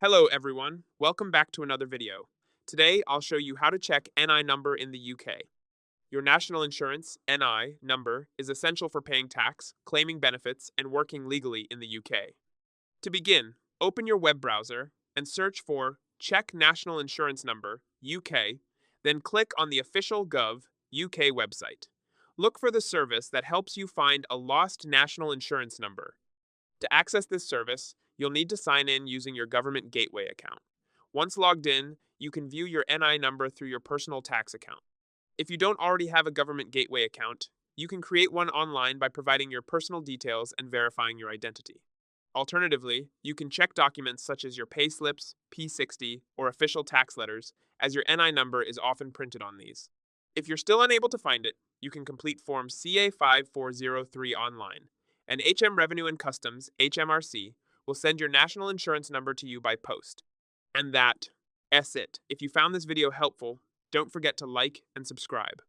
Hello everyone, welcome back to another video. Today I'll show you how to check NI number in the UK. Your national insurance NI number is essential for paying tax, claiming benefits, and working legally in the UK. To begin, open your web browser and search for Check National Insurance Number UK, then click on the official Gov UK website. Look for the service that helps you find a lost national insurance number. To access this service, you'll need to sign in using your government gateway account. Once logged in, you can view your NI number through your personal tax account. If you don't already have a government gateway account, you can create one online by providing your personal details and verifying your identity. Alternatively, you can check documents such as your payslips, P60, or official tax letters, as your NI number is often printed on these. If you're still unable to find it, you can complete Form CA5403 online, and HM Revenue and Customs, HMRC, will send your national insurance number to you by post. And that's it. If you found this video helpful, don't forget to like and subscribe.